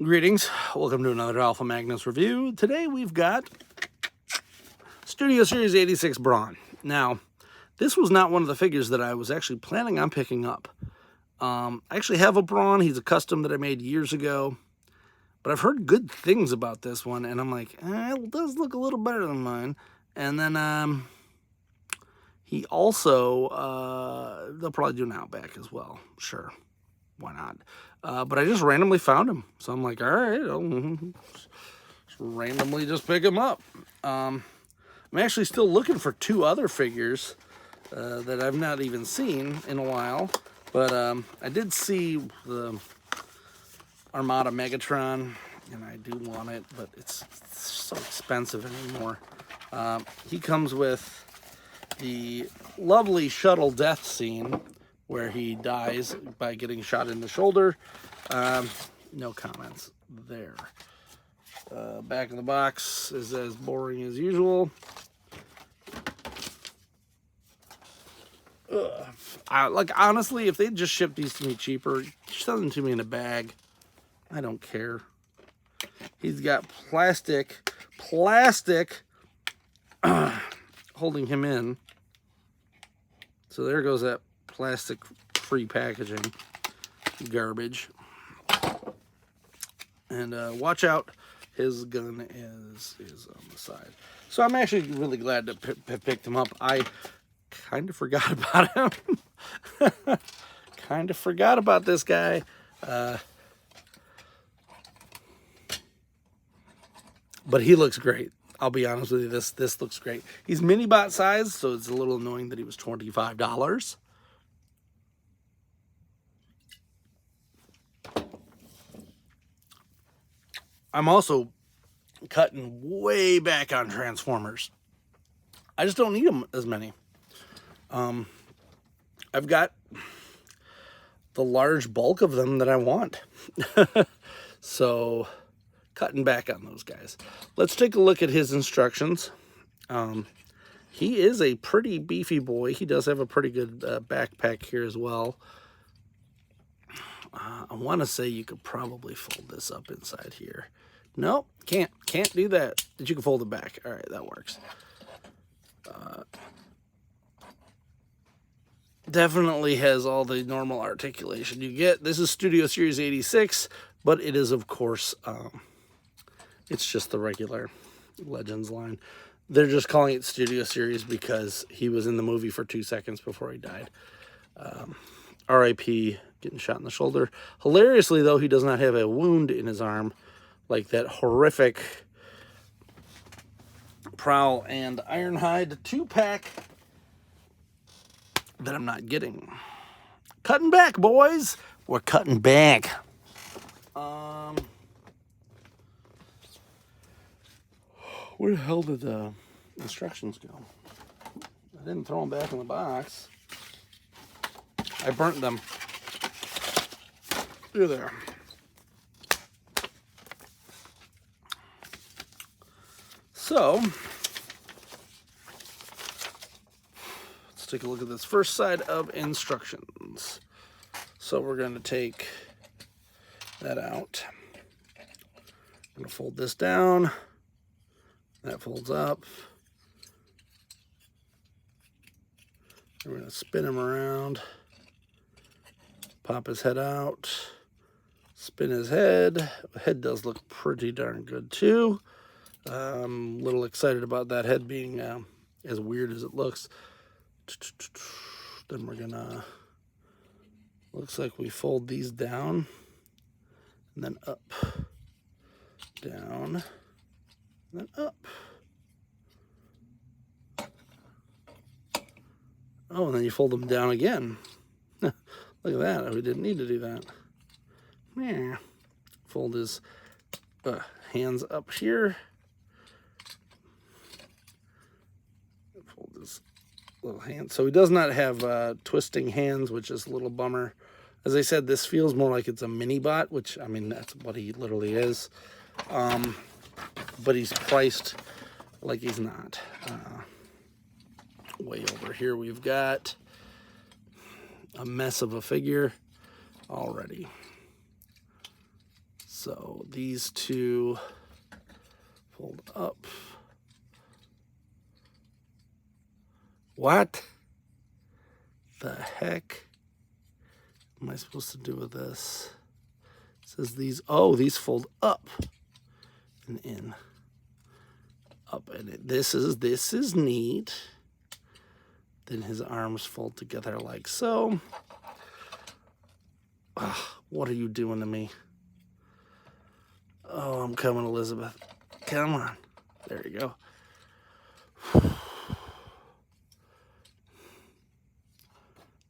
Greetings, welcome to another Alpha Magnus review. Today we've got Studio Series 86 Brawn. Now, this was not one of the figures that I was actually planning on picking up. I actually have a Brawn. He's a custom that I made years ago. But I've heard good things about this one, and I'm like, it does look a little better than mine. And then he also, they'll probably do an Outback as well. Sure, why not? But I just randomly found him. So I'm like, all right, I'll randomly just pick him up. I'm actually still looking for two other figures that I've not even seen in a while. But I did see the Armada Megatron, and I do want it, but it's so expensive anymore. He comes with the lovely shuttle death scene where he dies by getting shot in the shoulder. No comments there. Back of the box is as boring as usual. Like, honestly, if they just shipped these to me cheaper, send them to me in a bag. I don't care. He's got plastic holding him in. So there goes that plastic-free packaging garbage. And watch out, his gun is on the side. So I'm actually really glad to have picked him up. I kind of forgot about him. Kind of forgot about this guy. But he looks great. I'll be honest with you, this looks great. He's mini bot size, so it's a little annoying that he was $25. I'm also cutting way back on Transformers. I just don't need them as many. I've got the large bulk of them that I want. So, cutting back on those guys. Let's take a look at his instructions. He is a pretty beefy boy. He does have a pretty good backpack here as well. I want to say you could probably fold this up inside here. No, can't do that. But you can fold it back. All right, that works. Definitely has all the normal articulation you get. This is Studio Series 86, but it is, of course, it's just the regular Legends line. They're just calling it Studio Series because he was in the movie for 2 seconds before he died. R.I.P. getting shot in the shoulder. Hilariously, though, he does not have a wound in his arm like that horrific Prowl and Ironhide 2-pack that I'm not getting. Cutting back, boys. We're cutting back. Where the hell did the instructions go? I didn't throw them back in the box. I burnt them. They're there. So, let's take a look at this first side of instructions. So we're going to take that out. I'm going to fold this down. That folds up. We're going to spin him around. Pop his head out. Spin his head. The head does look pretty darn good too. I'm a little excited about that head being as weird as it looks. Then we're gonna, looks like we fold these down and then up, down, and then up. Oh, and then you fold them down again. Look at that, we didn't need to do that. Yeah. Fold his hands up here. Fold his little hand. So he does not have twisting hands, which is a little bummer. As I said, this feels more like it's a mini bot, which, I mean, that's what he literally is. But he's priced like he's not. Way over here we've got a mess of a figure already. So these two fold up. What the heck am I supposed to do with this? It says these fold up and in. Up and in. This is neat. Then his arms fold together like so. Ugh, what are you doing to me? Oh, I'm coming, Elizabeth. Come on. There you go.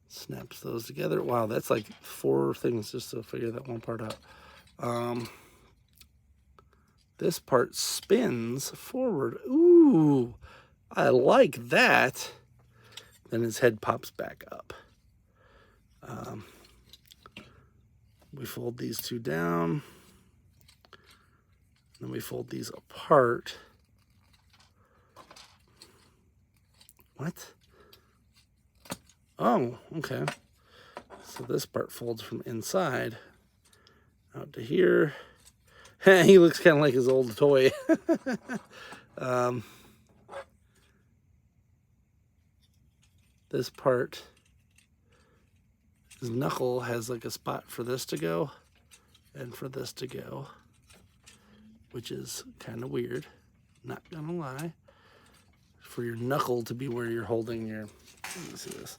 Snaps those together. Wow, that's like 4 things just to figure that one part out. This part spins forward. Ooh, I like that. Then his head pops back up. We fold these two down. Then we fold these apart. What? Oh, okay. So this part folds from inside out to here. He looks kind of like his old toy. This part, his knuckle has like a spot for this to go and for this to go, which is kind of weird, not gonna lie. For your knuckle to be where you're holding your, let me see this.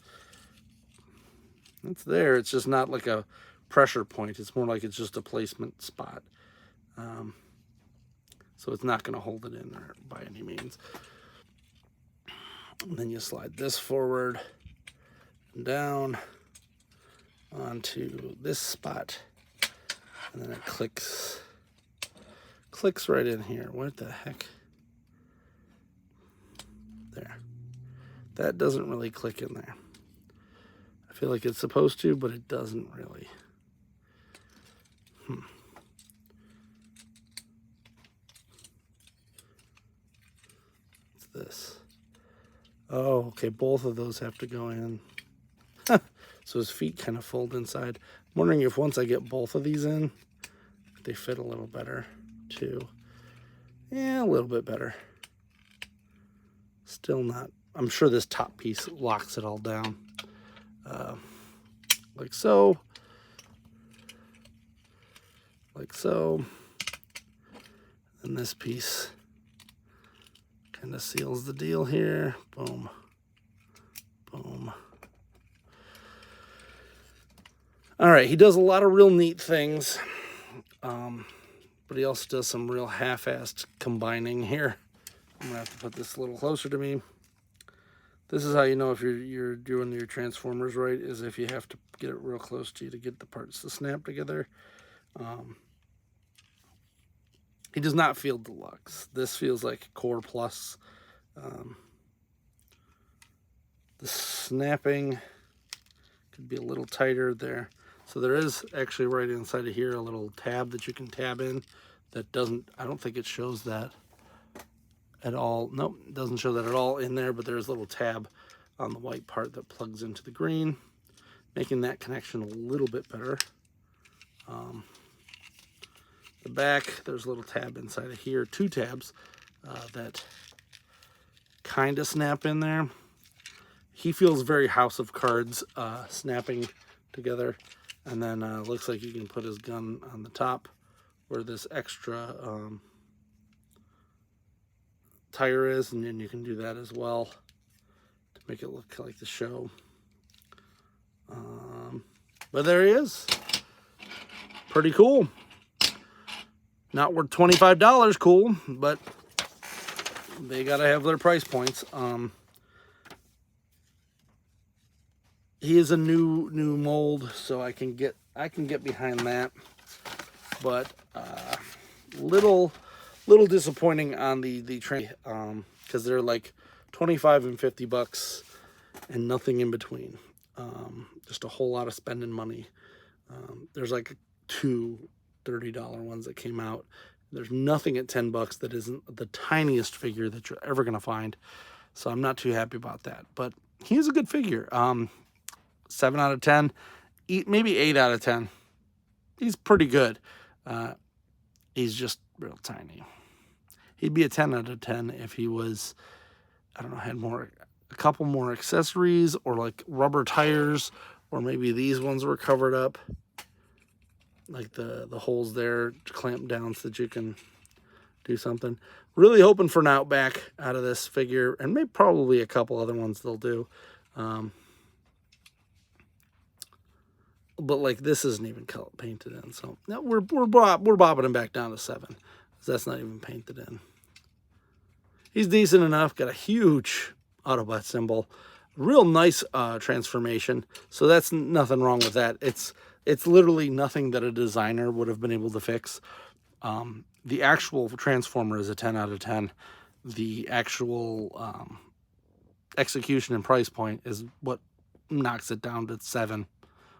It's there, it's just not like a pressure point. It's more like it's just a placement spot. So it's not gonna hold it in there by any means. And then you slide this forward and down onto this spot. And then it clicks right in here. What the heck? There. That doesn't really click in there. I feel like it's supposed to, but it doesn't really. What's this? Oh, okay, both of those have to go in. So his feet kind of fold inside. I'm wondering if once I get both of these in, they fit a little better too. Yeah, a little bit better. Still not. I'm sure this top piece locks it all down. Like so. Like so. And this piece kind of seals the deal here. Boom. Boom. All right, he does a lot of real neat things. But he also does some real half-assed combining here. I'm gonna have to put this a little closer to me. This is how you know if you're doing your transformers right, is if you have to get it real close to you to get the parts to snap together. He does not feel deluxe. This feels like Core Plus. The snapping could be a little tighter there. So there is actually right inside of here a little tab that you can tab in that doesn't, I don't think it shows that at all. Nope, it doesn't show that at all in there, but there's a little tab on the white part that plugs into the green, making that connection a little bit better. The back, there's a little tab inside of here, 2 tabs that kind of snap in there. He feels very House of Cards snapping together. And then looks like you can put his gun on the top where this extra tire is, and then you can do that as well to make it look like the show. But there he is. Pretty cool. Not worth $25, cool, but they gotta have their price points. He is a new mold, so I can get behind that. But little disappointing on the train, because they're like 25 and 50 bucks and nothing in between. Just a whole lot of spending money. There's like 2 $30 ones that came out. There's nothing at 10 bucks that isn't the tiniest figure that you're ever gonna find. So I'm not too happy about that. But he's a good figure. 7 out of 10, maybe 8 out of 10. He's pretty good. He's just real tiny. He'd be a 10 out of 10 if he was, I don't know, had a couple more accessories, or like rubber tires, or maybe these ones were covered up, like the holes there clamped down so that you can do something. Really hoping for an Outback out of this figure, and maybe probably a couple other ones they'll do. But like this isn't even color painted in, so no, we're bobbing him back down to 7, because that's not even painted in. He's decent enough. Got a huge Autobot symbol, real nice transformation. So that's nothing wrong with that. It's literally nothing that a designer would have been able to fix. The actual Transformer is a 10 out of 10. The actual execution and price point is what knocks it down to 7.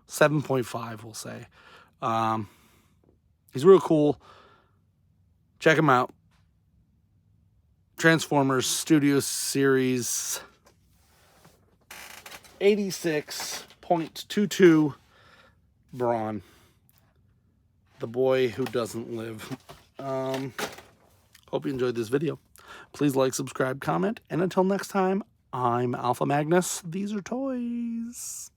7.5, we'll say. He's real cool. Check him out. Transformers Studio Series 86.22 Brawn. The boy who doesn't live. Hope you enjoyed this video. Please like, subscribe, comment, and until next time, I'm Alpha Magnus. These are toys.